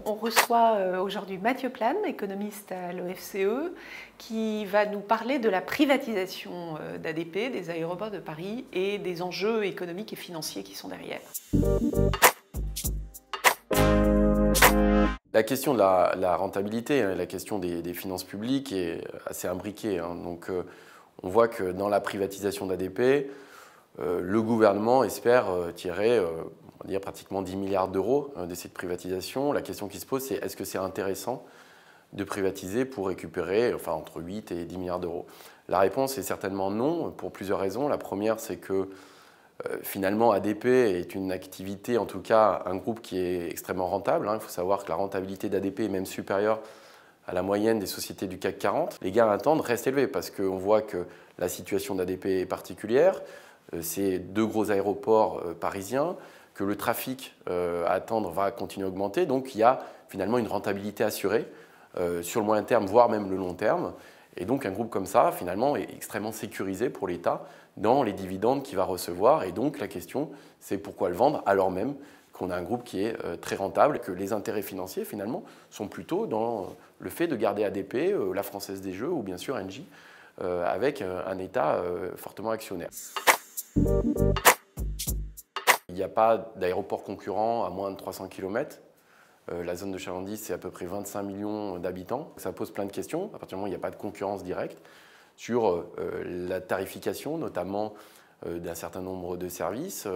On reçoit aujourd'hui Mathieu Plane, économiste à l'OFCE, qui va nous parler de la privatisation d'ADP, des aéroports de Paris, et des enjeux économiques et financiers qui sont derrière. La question de la rentabilité, la question des finances publiques est assez imbriquée. Donc, on voit que dans la privatisation d'ADP, le gouvernement espère tirer on va dire pratiquement 10 milliards d'euros de cette privatisation. La question qui se pose, c'est est-ce que c'est intéressant de privatiser pour récupérer entre 8 et 10 milliards d'euros? La réponse est certainement non, pour plusieurs raisons. La première, c'est que finalement, ADP est une activité, en tout cas un groupe qui est extrêmement rentable. Il faut savoir que la rentabilité d'ADP est même supérieure à la moyenne des sociétés du CAC 40. Les gains à attendre restent élevés parce qu'on voit que la situation d'ADP est particulière. C'est deux gros aéroports parisiens, que le trafic à attendre va continuer à augmenter. Donc il y a finalement une rentabilité assurée sur le moyen terme, voire même le long terme. Et donc un groupe comme ça, finalement, est extrêmement sécurisé pour l'État dans les dividendes qu'il va recevoir. Et donc la question, c'est pourquoi le vendre alors même qu'on a un groupe qui est très rentable, que les intérêts financiers, finalement, sont plutôt dans le fait de garder ADP, la Française des Jeux ou bien sûr Engie, avec un État fortement actionnaire. Il n'y a pas d'aéroport concurrent à moins de 300 km. La zone de chalandise, c'est à peu près 25 millions d'habitants. Ça pose plein de questions, à partir du moment où il n'y a pas de concurrence directe, sur la tarification, notamment d'un certain nombre de services.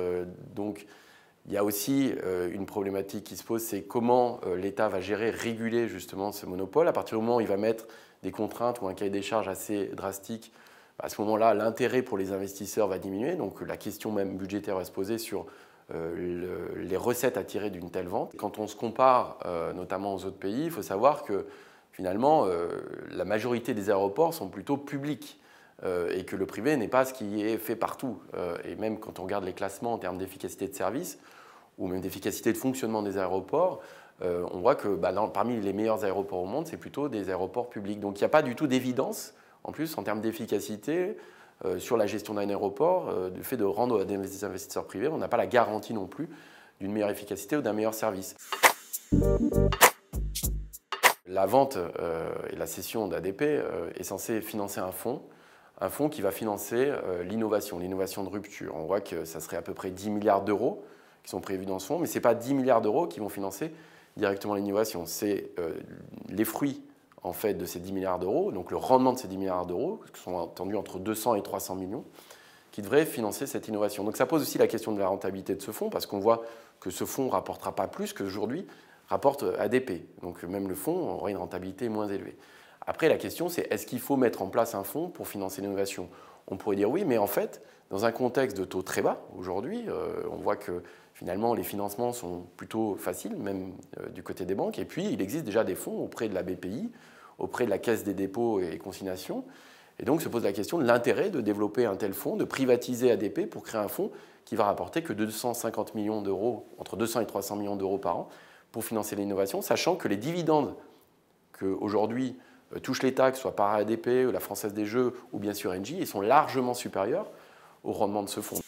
Donc, il y a aussi une problématique qui se pose, c'est comment l'État va gérer, réguler justement ce monopole. À partir du moment où il va mettre des contraintes ou un cahier des charges assez drastique, à ce moment-là, l'intérêt pour les investisseurs va diminuer. Donc la question même budgétaire va se poser sur les recettes à tirer d'une telle vente. Quand on se compare notamment aux autres pays, il faut savoir que finalement, la majorité des aéroports sont plutôt publics et que le privé n'est pas ce qui est fait partout. Et même quand on regarde les classements en termes d'efficacité de service ou même d'efficacité de fonctionnement des aéroports, on voit que parmi les meilleurs aéroports au monde, c'est plutôt des aéroports publics. Donc il n'y a pas du tout d'évidence, en plus, en termes d'efficacité, sur la gestion d'un aéroport, du fait de rendre à des investisseurs privés, on n'a pas la garantie non plus d'une meilleure efficacité ou d'un meilleur service. La vente et la cession d'ADP est censée financer un fonds qui va financer l'innovation de rupture. On voit que ça serait à peu près 10 milliards d'euros qui sont prévus dans ce fonds, mais ce n'est pas 10 milliards d'euros qui vont financer directement l'innovation. C'est les fruits en fait, de ces 10 milliards d'euros, donc le rendement de ces 10 milliards d'euros, qui sont attendus entre 200 et 300 millions, qui devraient financer cette innovation. Donc ça pose aussi la question de la rentabilité de ce fonds, parce qu'on voit que ce fonds ne rapportera pas plus qu'aujourd'hui rapporte ADP. Donc même le fonds aura une rentabilité moins élevée. Après, la question, c'est est-ce qu'il faut mettre en place un fonds pour financer l'innovation? On pourrait dire oui, mais en fait, dans un contexte de taux très bas, aujourd'hui, on voit que finalement, les financements sont plutôt faciles, même du côté des banques. Et puis, il existe déjà des fonds auprès de la BPI, auprès de la Caisse des dépôts et consignations. Et donc, se pose la question de l'intérêt de développer un tel fonds, de privatiser ADP pour créer un fonds qui va rapporter que 250 millions d'euros, entre 200 et 300 millions d'euros par an, pour financer l'innovation, sachant que les dividendes qu'aujourd'hui touchent l'État, que ce soit par ADP, la Française des Jeux ou bien sûr Engie, ils sont largement supérieurs au rendement de ce fonds.